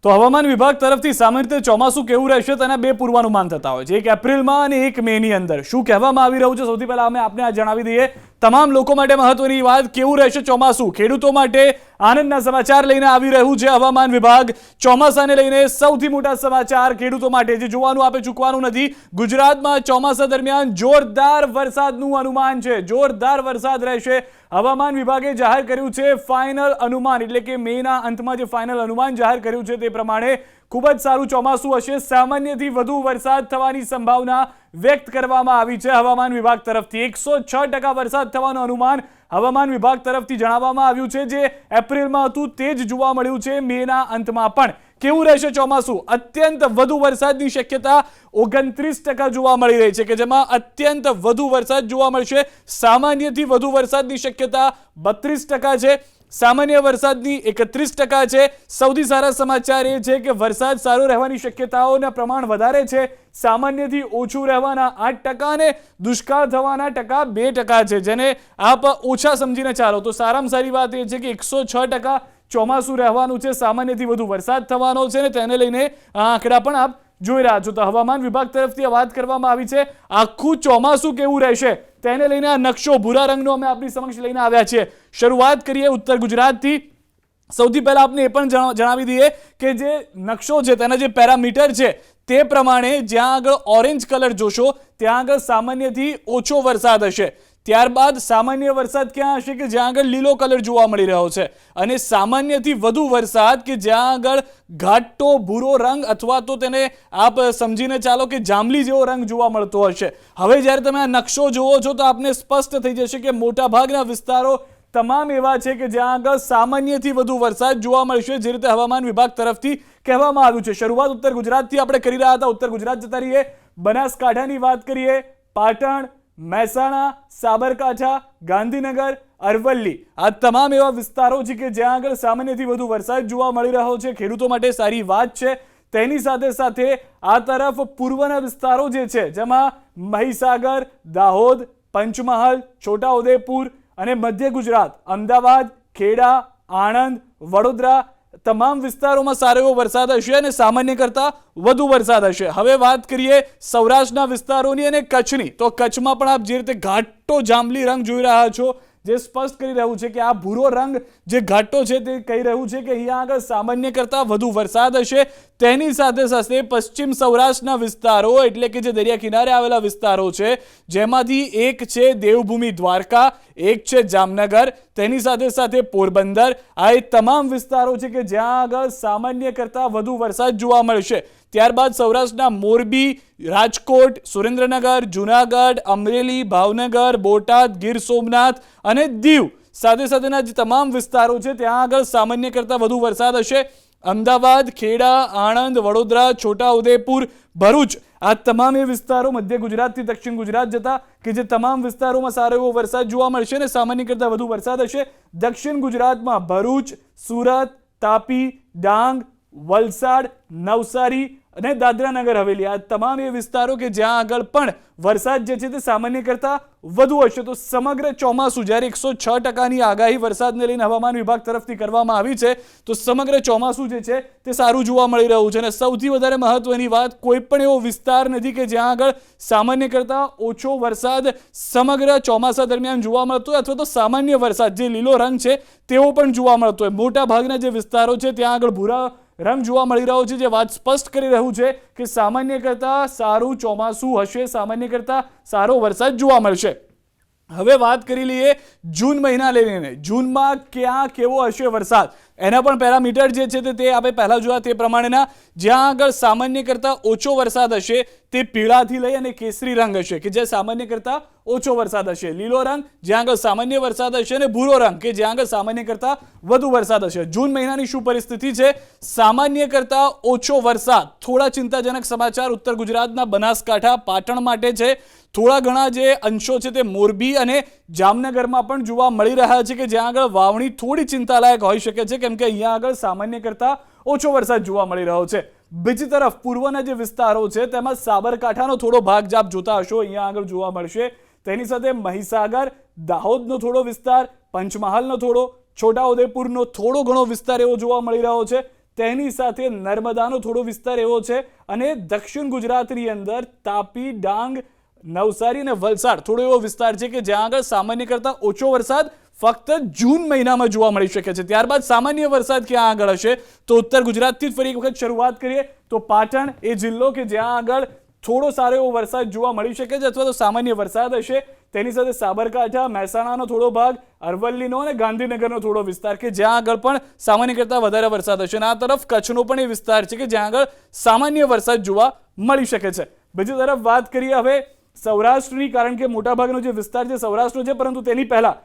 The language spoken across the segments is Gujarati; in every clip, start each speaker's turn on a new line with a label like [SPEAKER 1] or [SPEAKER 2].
[SPEAKER 1] તો હવામાન વિભાગ તરફથી સામાન્ય રીતે ચોમાસું કેવું રહેશે તેના બે પૂર્વાનુમાન થતા હોય છે, એક એપ્રિલમાં અને એક મેની અંદર. શું કહેવામાં આવી રહ્યું છે સૌથી પહેલા અમે આપને આ જણાવી દઈએ. તમામ લોકો માટે મહત્વની વાત, કેવું રહેશે ચોમાસું. ખેડૂતો માટે આનંદના સમાચાર લઈને આવી રહ્યું છે હવામાન વિભાગ. ચોમાસાને લઈને સૌથી મોટા સમાચાર ખેડૂતો માટે, જે જોવાનું આપે ચૂકવાનું નથી. ગુજરાતમાં ચોમાસા દરમિયાન જોરદાર વરસાદનું અનુમાન છે. જોરદાર વરસાદ રહેશે. હવામાન વિભાગે જાહેર કર્યું છે ફાઇનલ અનુમાન, એટલે કે મેના અંતમાં જે ફાઇનલ અનુમાન જાહેર કર્યું છે તે પ્રમાણે ખૂબ જ સારું ચોમાસું હશે. સામાન્યથી વધુ વરસાદ થવાની સંભાવના વ્યક્ત કરવામાં આવી છે હવામાન વિભાગ તરફથી. 106% વરસાદ થવાનું અનુમાન હવામાન વિભાગ તરફથી જણાવવામાં આવ્યું છે. જે એપ્રિલમાં હતું તે જ જોવા મળ્યું છે મેના અંતમાં પણ. કેવું રહેશે ચોમાસું? અત્યંત વધુ વરસાદની શક્યતા 29% જોવા મળી રહી છે, કે જેમાં અત્યંત વધુ વરસાદ જોવા મળશે. સામાન્યથી વધુ વરસાદની શક્યતા 32% છે. સામાન્ય વરસાદની 31% છે. સૌથી સારા સમાચાર એ છે કે વરસાદ સારો રહેવાની શક્યતાઓના પ્રમાણ વધારે છે. સામાન્યથી ઓછું રહેવાના 8% અને દુષ્કાળ થવાના ટકા 2% છે, જેને આપ ઓછા સમજીને ચાલો તો સારામાં સારી વાત એ છે કે 106% ચોમાસું રહેવાનું છે. સામાન્યથી વધુ વરસાદ થવાનો છે ને તેને લઈને આંકડા પણ આપ જોઈ રહ્યા છો. તો હવામાન વિભાગ તરફથી વાત કરવામાં આવી છે. આખું ચોમાસું કેવું રહેશે તેને લઈને આ નકશો ભૂરા રંગનો અમે આપની સમક્ષ લઈને આવ્યા છીએ. શરૂઆત કરીએ ઉત્તર ગુજરાતથી. સૌથી પહેલા આપને એ પણ જણાવી દઈએ કે જે નકશો છે તેના જે પેરામીટર છે તે પ્રમાણે જ્યાં આગળ ઓરેન્જ કલર જોશો ત્યાં આગળ સામાન્યથી ઓછો વરસાદ હશે. ત્યારબાદ સામાન્ય વરસાદ ક્યાં હશે કે જ્યાં આગળ લીલો કલર જોવા મળી રહ્યો છે, અને સામાન્યથી વધુ વરસાદ કે જ્યાં આગળ ઘાટો ભૂરો રંગ અથવા તો તેને આપ સમજીને ચાલો કે જાંબલી જેવો રંગ જોવા મળતો હશે. હવે જ્યારે તમે આ નકશો જોવો છો તો આપને સ્પષ્ટ થઈ જશે કે મોટાભાગના વિસ્તારો તમામ એવા છે કે જ્યાં આગળ સામાન્યથી વધુ વરસાદ જોવા મળશે, જે રીતે હવામાન વિભાગ તરફથી કહેવામાં આવ્યું છે. શરૂઆત ઉત્તર ગુજરાતથી આપણે કરી રહ્યા હતા. ઉત્તર ગુજરાત જતા રહીએ. બનાસકાંઠાની વાત કરીએ. પાટણ, મહેસાણા, સાબરકાંઠા, ગાંધીનગર, અરવલ્લી, આ તમામ એવા વિસ્તારો છે કે જ્યાં આગળ સામાન્યથી વધુ વરસાદ જોવા મળી રહ્યો છે. ખેડૂતો માટે સારી વાત છે. તેની સાથે સાથે આ તરફ પૂર્વના વિસ્તારો જે છે, જેમાં મહીસાગર, દાહોદ, પંચમહાલ, છોટાઉદેપુર અને મધ્ય ગુજરાત, અમદાવાદ, ખેડા, આણંદ, વડોદરા, તમામ વિસ્તારોમાં સારો એવો વરસાદ હશે અને સામાન્ય કરતાં વધુ વરસાદ હશે. હવે વાત કરીએ સૌરાષ્ટ્રના વિસ્તારોની અને કચ્છની. તો કચ્છમાં પણ આપ જે રીતે ઘાટો જાંબલી રંગ જોઈ રહ્યા છો, જે સ્પષ્ટ કરી રહ્યું છે કે આ ભૂરો રંગ જે ઘાટો છે તે કહી રહ્યું છે કે અહીંયા આગળ સામાન્ય કરતાં વધુ વરસાદ હશે. તેની સાથે સાથે પશ્ચિમ સૌરાષ્ટ્રના વિસ્તારો, એટલે કે જે દરિયા કિનારે આવેલા વિસ્તારો છે, જેમાંથી એક છે દેવભૂમિ દ્વારકા, એક છે જામનગર, તેની સાથે સાથે પોરબંદર, આ એ તમામ વિસ્તારો છે કે જ્યાં આગળ સામાન્ય કરતાં વધુ વરસાદ જોવા મળશે. ત્યારબાદ સૌરાષ્ટ્રના મોરબી, રાજકોટ, સુરેન્દ્રનગર, જૂનાગઢ, અમરેલી, ભાવનગર, બોટાદ, ગીર સોમનાથ અને દીવ સાથે સાથેના જે તમામ વિસ્તારો છે ત્યાં આગળ સામાન્ય કરતાં વધુ વરસાદ હશે. અમદાવાદ, ખેડા, આણંદ, વડોદરા, છોટાઉદેપુર, ભરૂચ, આ તમામ એ વિસ્તારો મધ્ય ગુજરાતથી દક્ષિણ ગુજરાત જતા કે જે તમામ વિસ્તારોમાં સારો એવો વરસાદ જોવા મળશે અને સામાન્ય કરતાં વધુ વરસાદ હશે. દક્ષિણ ગુજરાતમાં ભરૂચ, સુરત, તાપી, ડાંગ, વલસાડ, નવસારી અને દાદરાનગર હવેલી, આ તમામ એ વિસ્તારો કે જ્યાં આગળ પણ વરસાદ જે છે તે સામાન્ય કરતાં વધુ હશે. તો સમગ્ર ચોમાસું જ્યારે 106%ની આગાહી વરસાદને લઈને હવામાન વિભાગ તરફથી કરવામાં આવી છે, તો સમગ્ર ચોમાસું જે છે તે સારું જોવા મળી રહ્યું છે. અને સૌથી વધારે મહત્વની વાત, કોઈ પણ એવો વિસ્તાર નથી કે જ્યાં આગળ સામાન્ય કરતાં ઓછો વરસાદ સમગ્ર ચોમાસા દરમિયાન જોવા મળતો હોય, અથવા તો સામાન્ય વરસાદ જે લીલો રંગ છે તેવો પણ જોવા મળતો હોય. મોટા ભાગના જે વિસ્તારો છે ત્યાં આગળ ભૂરા રંગ જોવા મળી રહ્યો છે, જે વાત સ્પષ્ટ કરી રહ્યું છે કે સામાન્ય કરતાં સારું ચોમાસું હશે, સામાન્ય કરતાં સારો વરસાદ જોવા મળશે. હવે વાત કરી લઈએ જૂન મહિના લઈને. જૂનમાં ક્યાં કેવો હશે વરસાદ, એના પણ પેરામીટર જે છે તે આપણે પહેલા જોયા તે પ્રમાણેના. જ્યાં આગળ સામાન્ય કરતાં ઓછો વરસાદ હશે તે પીળાથી લઈ અને કેસરી રંગ હશે કે જે સામાન્ય કરતાં ઓછો વરસાદ હશે. લીલો રંગ જ્યાં આગળ સામાન્ય વરસાદ હશે અને ભૂરો રંગ કે જ્યાં આગળ સામાન્ય કરતાં વધુ વરસાદ હશે. જૂન મહિનાની શું પરિસ્થિતિ છે? સામાન્ય કરતાં ઓછો વરસાદ. થોડા ચિંતાજનક સમાચાર ઉત્તર ગુજરાતના બનાસકાંઠા, પાટણ માટે છે. થોડા ઘણા જે અંશો છે તે મોરબી અને જામનગરમાં પણ જોવા મળી રહ્યા છે કે જ્યાં આગળ વાવણી થોડી ચિંતાલાયક હોઈ શકે છે, કેમ કે અહીંયા આગળ સામાન્ય કરતાં ઓછો વરસાદ જોવા મળી રહ્યો છે. બીજી તરફ પૂર્વના જે વિસ્તારો છે તેમાં સાબરકાંઠાનો થોડો ભાગ જે આપ જોતા હશો અહીંયા આગળ જોવા મળશે. તેની સાથે મહીસાગર, દાહોદનો થોડો વિસ્તાર, પંચમહાલનો થોડો, છોટાઉદેપુરનો થોડો ઘણો વિસ્તાર એવો જોવા મળી રહ્યો છે. તેની સાથે નર્મદાનો થોડો વિસ્તાર એવો છે અને દક્ષિણ ગુજરાતની અંદર તાપી, ડાંગ, નવસારી અને વલસાડ થોડો એવો વિસ્તાર છે કે જ્યાં આગળ સામાન્ય કરતાં ઓછો વરસાદ ફક્ત જૂન મહિનામાં જોવા મળી શકે છે. ત્યારબાદ સામાન્ય વરસાદ ક્યાં આગળ હશે તો ઉત્તર ગુજરાતથી જ ફરી એક વખત શરૂઆત કરીએ તો પાટણ એ જિલ્લો કે જ્યાં આગળ થોડો સારો એવો વરસાદ જોવા મળી શકે છે અથવા તો સામાન્ય વરસાદ હશે. તેની સાથે સાબરકાંઠા, મહેસાણાનો થોડો ભાગ, અરવલ્લીનો અને ગાંધીનગરનો થોડો વિસ્તાર કે જ્યાં આગળ પણ સામાન્ય કરતાં વધારે વરસાદ હશે. અને આ તરફ કચ્છનો પણ એ વિસ્તાર છે કે જ્યાં આગળ સામાન્ય વરસાદ જોવા મળી શકે છે. બીજી તરફ વાત કરીએ હવે સૌરાષ્ટ્રની, કારણ કે મોટાભાગનો જે વિસ્તાર છે સૌરાષ્ટ્રનો છે, પરંતુ તેની પહેલા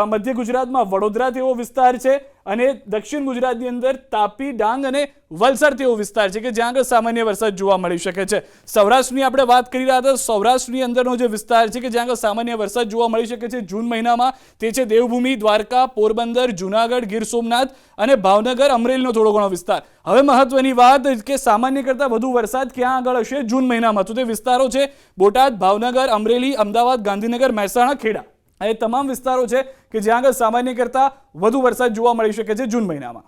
[SPEAKER 1] મધ્ય ગુજરાતમાં વડોદરા તેવો વિસ્તાર છે અને દક્ષિણ ગુજરાતની અંદર તાપી, ડાંગ અને વલસાડ તેવો વિસ્તાર છે કે જ્યાં આગળ સામાન્ય વરસાદ જોવા મળી શકે છે. સૌરાષ્ટ્રની આપણે વાત કરી રહ્યા હતા. સૌરાષ્ટ્રની અંદરનો જે વિસ્તાર છે કે જ્યાં આગળ સામાન્ય વરસાદ જોવા મળી શકે છે જૂન મહિનામાં, તે છે દેવભૂમિ, દ્વારકા, પોરબંદર, જુનાગઢ, ગીર સોમનાથ અને ભાવનગર, અમરેલીનો થોડો ઘણો વિસ્તાર. હવે મહત્વની વાત કે સામાન્ય કરતાં વધુ વરસાદ ક્યાં આગળ હશે જૂન મહિનામાં, તો તે વિસ્તારો છે બોટાદ, ભાવનગર, અમરેલી, અમદાવાદ, ગાંધીનગર, મહેસાણા, ખેડા. એ તમામ વિસ્તારો છે કે જ્યાં આગળ સામાન્ય કરતાં વધુ વરસાદ જોવા મળી શકે છે જૂન મહિનામાં.